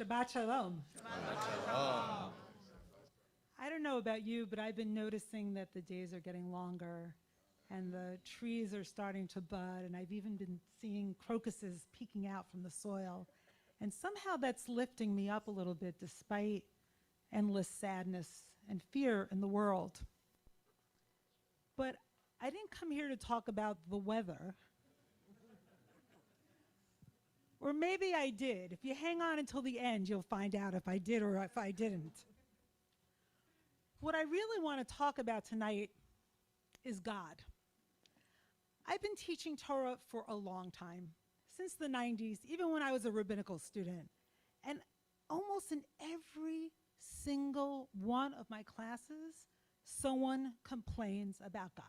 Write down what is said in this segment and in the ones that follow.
Shabbat Shalom. Shabbat Shalom. I don't know about you, but I've been noticing that the days are getting longer and the trees are starting to bud, and I've even been seeing crocuses peeking out from the soil. And somehow that's lifting me up a little bit despite endless sadness and fear in the world. But I didn't come here to talk about the weather. Or maybe I did. If you hang on until the end, you'll find out if I did or if I didn't. What I really want to talk about tonight is God. I've been teaching Torah for a long time, since the 90s, even when I was a rabbinical student. And almost in every single one of my classes, someone complains about God.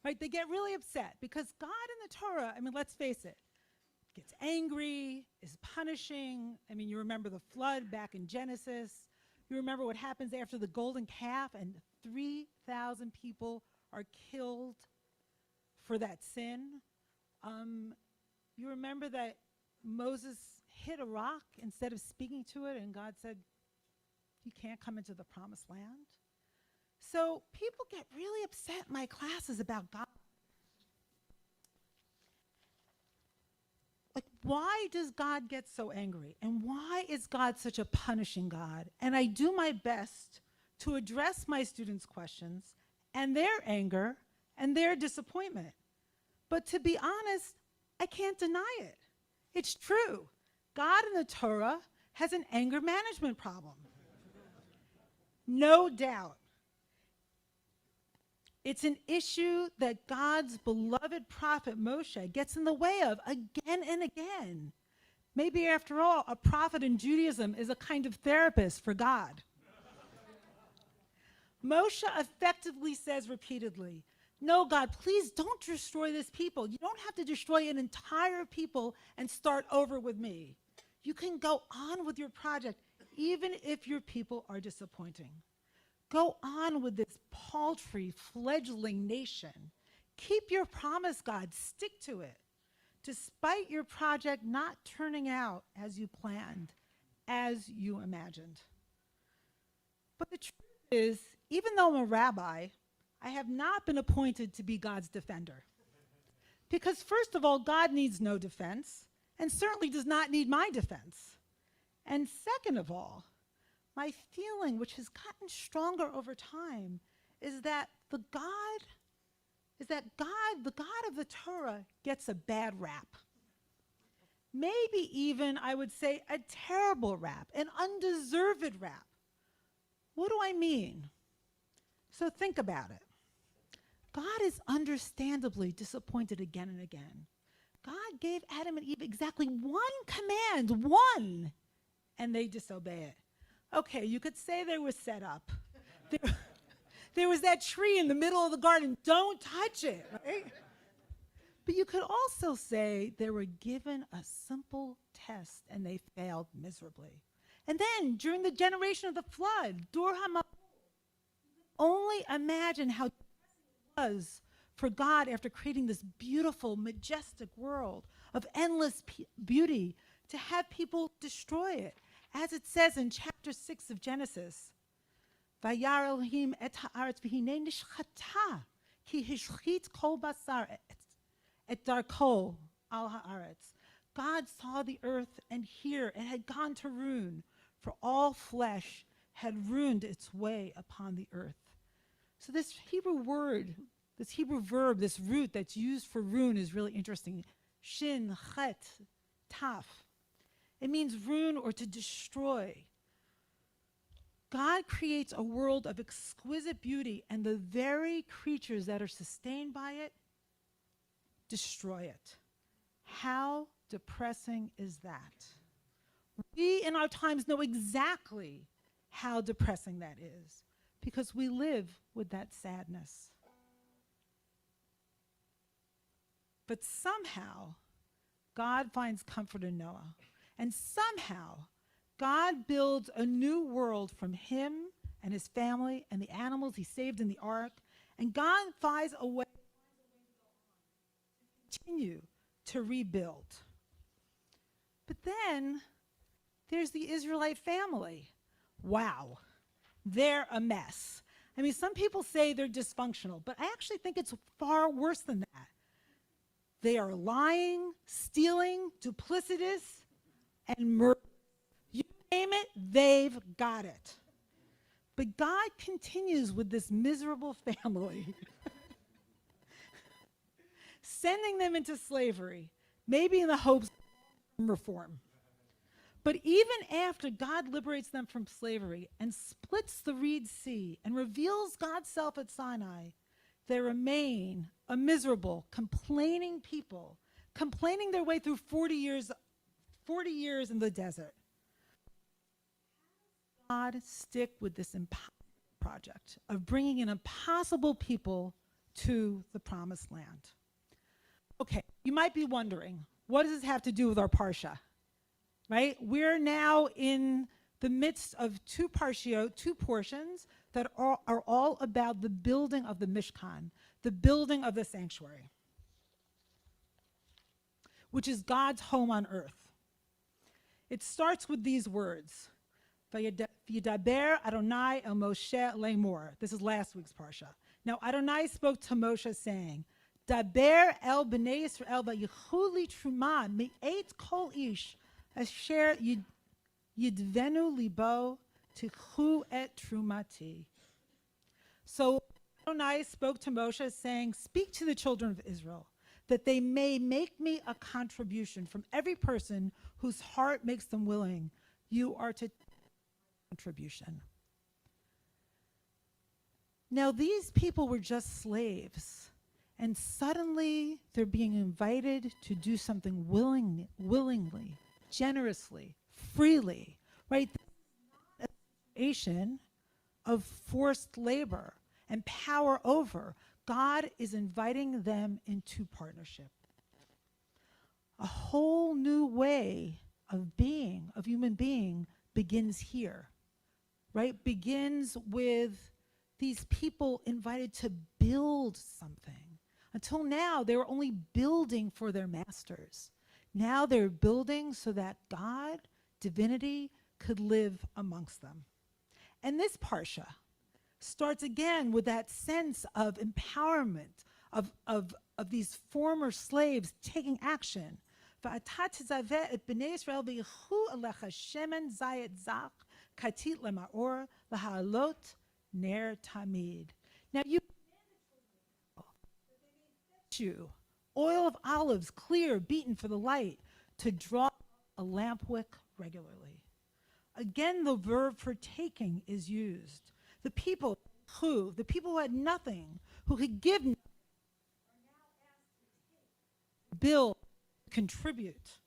Right? They get really upset because God in the Torah, I mean, let's face it, gets angry, is punishing. I mean, you remember the flood back in Genesis. You remember what happens after the golden calf, and 3,000 people are killed for that sin. You remember that Moses hit a rock instead of speaking to it, and God said, you can't come into the promised land. So people get really upset in my classes about God. Like, why does God get so angry? And why is God such a punishing God? And I do my best to address my students' questions and their anger and their disappointment. But to be honest, I can't deny it. It's true. God in the Torah has an anger management problem. No doubt. It's an issue that God's beloved prophet Moshe gets in the way of again and again. Maybe after all, a prophet in Judaism is a kind of therapist for God. Moshe effectively says repeatedly, no, God, please don't destroy this people. You don't have to destroy an entire people and start over with me. You can go on with your project, even if your people are disappointing. Go on with this paltry, fledgling nation. Keep your promise, God. Stick to it. Despite your project not turning out as you planned, as you imagined. But the truth is, even though I'm a rabbi, I have not been appointed to be God's defender. Because first of all, God needs no defense, and certainly does not need my defense. And second of all, my feeling, which has gotten stronger over time, is that the God of the Torah, gets a bad rap. Maybe even, I would say, a terrible rap, an undeserved rap. What do I mean? So think about it. God is understandably disappointed again and again. God gave Adam and Eve exactly one command, one, and they disobey it. Okay, you could say they were set up. There was that tree in the middle of the garden. Don't touch it, right? But you could also say they were given a simple test and they failed miserably. And then during the generation of the flood, Dur HaMabul, only imagine how it was for God after creating this beautiful, majestic world of endless beauty to have people destroy it. As it says in chapter 6 of Genesis, Vayar Elohim et haaretz v'hinei nishchata ki hishchit kol basar et darko al haaretz. God saw the earth, and here it had gone to ruin, for all flesh had ruined its way upon the earth. So this Hebrew word, this Hebrew verb, this root that's used for ruin is really interesting. Shin, chet, taf. It means ruin or to destroy. God creates a world of exquisite beauty, and the very creatures that are sustained by it destroy it. How depressing is that? We in our times know exactly how depressing that is, because we live with that sadness. But somehow, God finds comfort in Noah. And somehow, God builds a new world from him and his family and the animals he saved in the ark. And God finds a way to continue to rebuild. But then there's the Israelite family. Wow, they're a mess. I mean, some people say they're dysfunctional, but I actually think it's far worse than that. They are lying, stealing, duplicitous, and murder. You name it, they've got it. But God continues with this miserable family, sending them into slavery, maybe in the hopes of reform. But even after God liberates them from slavery and splits the Reed Sea and reveals God's self at Sinai, they remain a miserable, complaining people, complaining their way through 40 years in the desert. God stick with this impossible project of bringing an impossible people to the promised land. Okay, you might be wondering, what does this have to do with our Parsha? Right? We're now in the midst of two portions that are all about the building of the Mishkan, the building of the sanctuary, which is God's home on earth. It starts with these words, V'yidaber Adonai el Moshe lemor. This is last week's Parsha. Now Adonai spoke to Moshe saying, Daber el b'nei Yisrael v'yichu li truma me'et kol ish asher yidvenu libo tichu et trumati. So Adonai spoke to Moshe saying, speak to the children of Israel that they may make me a contribution from every person whose heart makes them willing. You are to contribution. Now these people were just slaves, and suddenly they're being invited to do something willingly, generously, freely, right? A situation of forced labor and power over. God is inviting them into partnership. A whole new way of being, of human being, begins here, right? Begins with these people invited to build something. Until now, they were only building for their masters. Now they're building so that God, divinity, could live amongst them. And this Parsha starts again with that sense of empowerment, of these former slaves taking action. Tetzaveh et b'nei Yisrael v'yichu alecha shemen zayit zach katit lema'or lahalot ner tamid. Now you oil of olives, clear, beaten for the light, to draw a lamp wick regularly. Again, the verb for taking is used. The people who had nothing, who could give nothing, are now asked to build, contribute.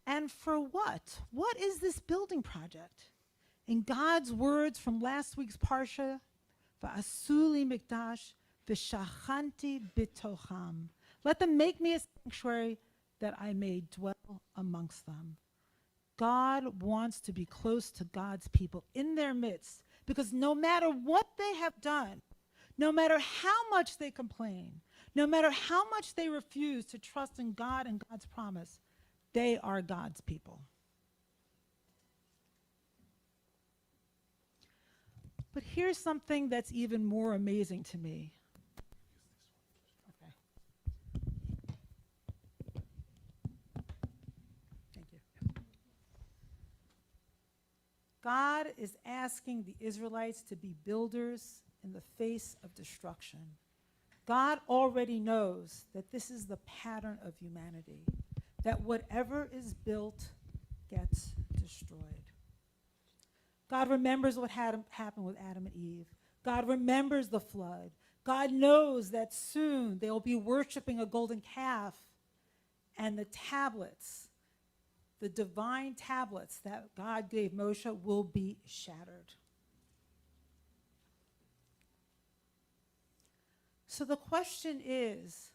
And for what? What is this building project? In God's words from last week's Parsha, Va'asuli mikdash v'shachanti bitocham. Let them make me a sanctuary that I may dwell amongst them. God wants to be close to God's people in their midst, because no matter what they have done, no matter how much they complain, no matter how much they refuse to trust in God and God's promise, they are God's people. But here's something that's even more amazing to me. Okay. Thank you. God is asking the Israelites to be builders in the face of destruction. God already knows that this is the pattern of humanity, that whatever is built gets destroyed. God remembers what happened with Adam and Eve. God remembers the flood. God knows that soon they'll be worshiping a golden calf, and the tablets, the divine tablets that God gave Moshe, will be shattered. So the question is,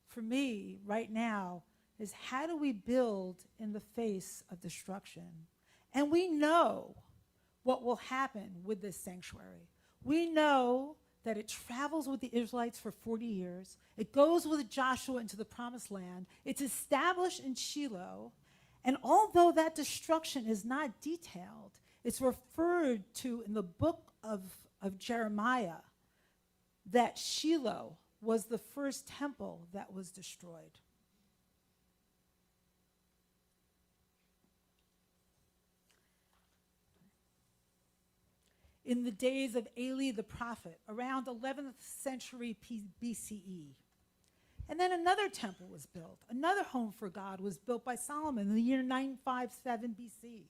for me right now, is how do we build in the face of destruction? And we know what will happen with this sanctuary. We know that it travels with the Israelites for 40 years. It goes with Joshua into the promised land. It's established in Shiloh. And although that destruction is not detailed, it's referred to in the book of Jeremiah that Shiloh was the first temple that was destroyed. In the days of Eli the prophet, around 11th century BCE. And then another temple was built. Another home for God was built by Solomon in the year 957 BC.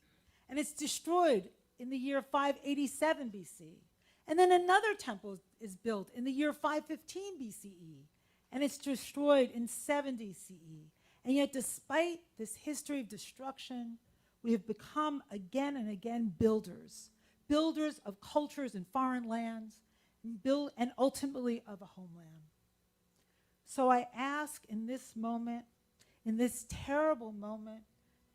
And it's destroyed in the year 587 BC. And then another temple is built in the year 515 BCE. And it's destroyed in 70 CE. And yet despite this history of destruction, we have become again and again builders of cultures in foreign lands, and ultimately of a homeland. So I ask in this moment, in this terrible moment,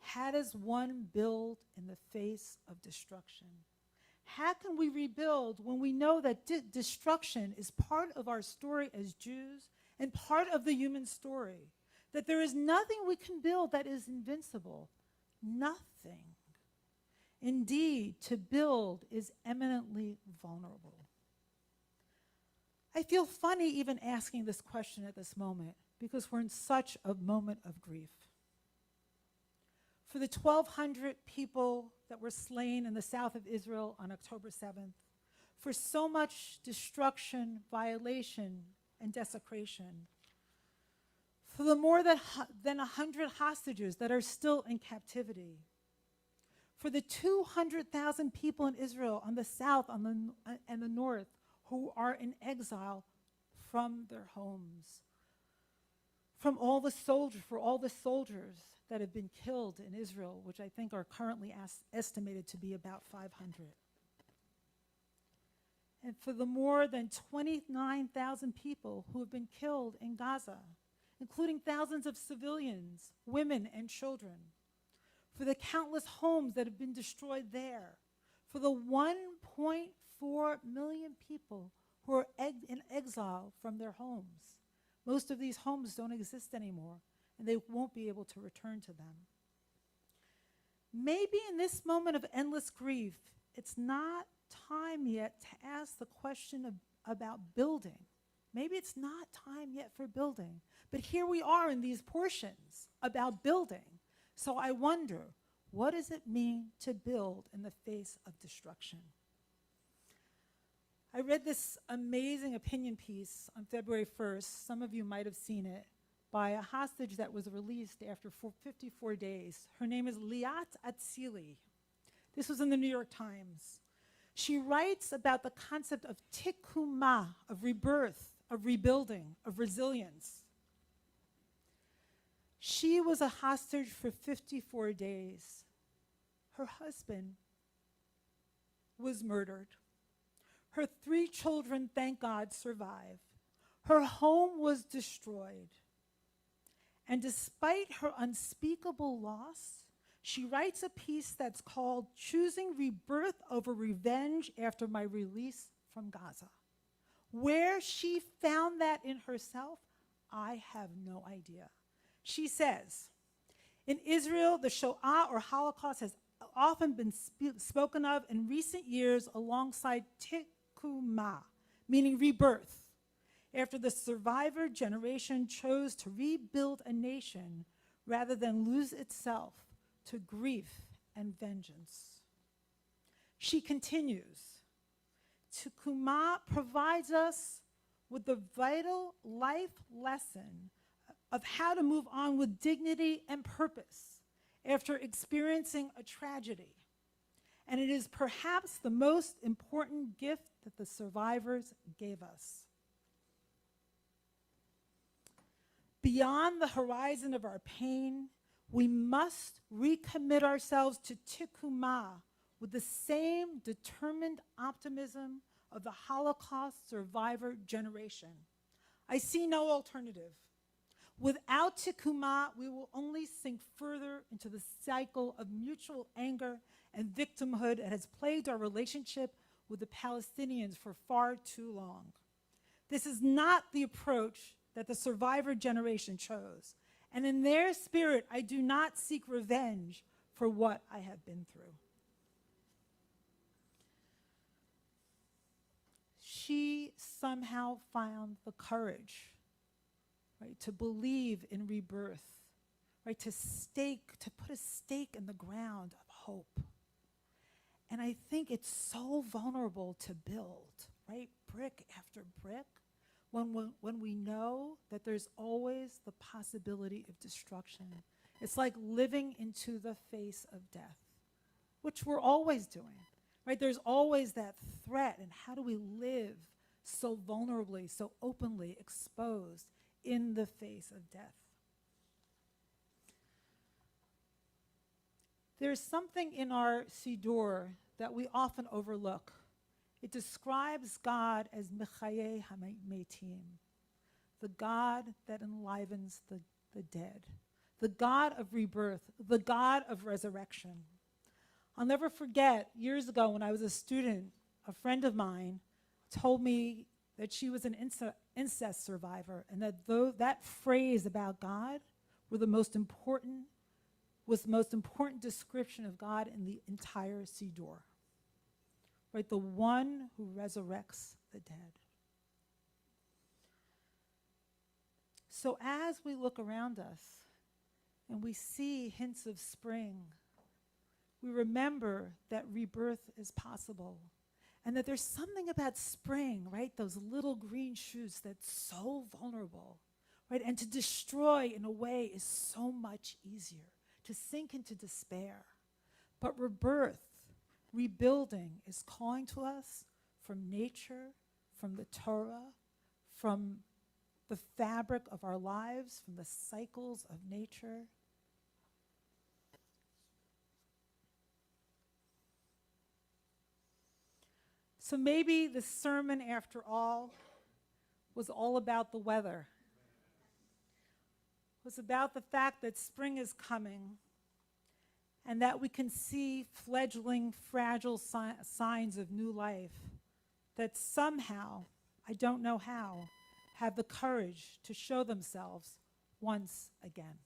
how does one build in the face of destruction? How can we rebuild when we know that destruction is part of our story as Jews and part of the human story? That there is nothing we can build that is invincible. Nothing. Indeed, to build is eminently vulnerable. I feel funny even asking this question at this moment because we're in such a moment of grief. For the 1,200 people that were slain in the south of Israel on October 7th, for so much destruction, violation, and desecration, for the more than 100 hostages that are still in captivity, for the 200,000 people in Israel on the south and the north who are in exile from their homes, for all the soldiers that have been killed in Israel, which I think are currently estimated to be about 500. And for the more than 29,000 people who have been killed in Gaza, including thousands of civilians, women, and children, for the countless homes that have been destroyed there, for the 1.4 million people who are in exile from their homes. Most of these homes don't exist anymore, and they won't be able to return to them. Maybe in this moment of endless grief, it's not time yet to ask the question about building. Maybe it's not time yet for building, but here we are in these portions about building. So I wonder, what does it mean to build in the face of destruction? I read this amazing opinion piece on February 1st, some of you might have seen it, by a hostage that was released after 54 days. Her name is Liat Atzili. This was in the New York Times. She writes about the concept of tikkumah, of rebirth, of rebuilding, of resilience. She was a hostage for 54 days. Her husband was murdered. Her 3 children, thank God, survived. Her home was destroyed. And despite her unspeakable loss, she writes a piece that's called Choosing Rebirth Over Revenge After My Release from Gaza. Where she found that in herself, I have no idea. She says, in Israel, the Shoah or Holocaust has often been spoken of in recent years alongside tikkumah, meaning rebirth, after the survivor generation chose to rebuild a nation rather than lose itself to grief and vengeance. She continues, tikkumah provides us with the vital life lesson of how to move on with dignity and purpose after experiencing a tragedy. And it is perhaps the most important gift that the survivors gave us. Beyond the horizon of our pain, we must recommit ourselves to tikkumah with the same determined optimism of the Holocaust survivor generation. I see no alternative. Without tikkumah, we will only sink further into the cycle of mutual anger and victimhood that has plagued our relationship with the Palestinians for far too long. This is not the approach that the survivor generation chose, And in their spirit, I do not seek revenge for what I have been through. She somehow found the courage, right, to believe in rebirth, right, to put a stake in the ground of hope. And I think it's so vulnerable to build, right, brick after brick, when we know that there's always the possibility of destruction. It's like living into the face of death, which we're always doing, right? There's always that threat, and how do we live so vulnerably, so openly exposed in the face of death? There's something in our Siddur that we often overlook. It describes God as Mechayeh HaMeitim, the God that enlivens the dead, the God of rebirth, the God of resurrection. I'll never forget, years ago when I was a student, a friend of mine told me that she was an incest survivor, and that that phrase about God was the most important description of God in the entire Siddur. Right, the one who resurrects the dead. So as we look around us and we see hints of spring, we remember that rebirth is possible, and that there's something about spring, right, those little green shoots that's so vulnerable, right, and to destroy in a way is so much easier, to sink into despair. But rebirth, rebuilding, is calling to us from nature, from the Torah, from the fabric of our lives, from the cycles of nature. So maybe the sermon, after all, was all about the weather. It was about the fact that spring is coming, and that we can see fledgling, fragile signs of new life that somehow, I don't know how, have the courage to show themselves once again.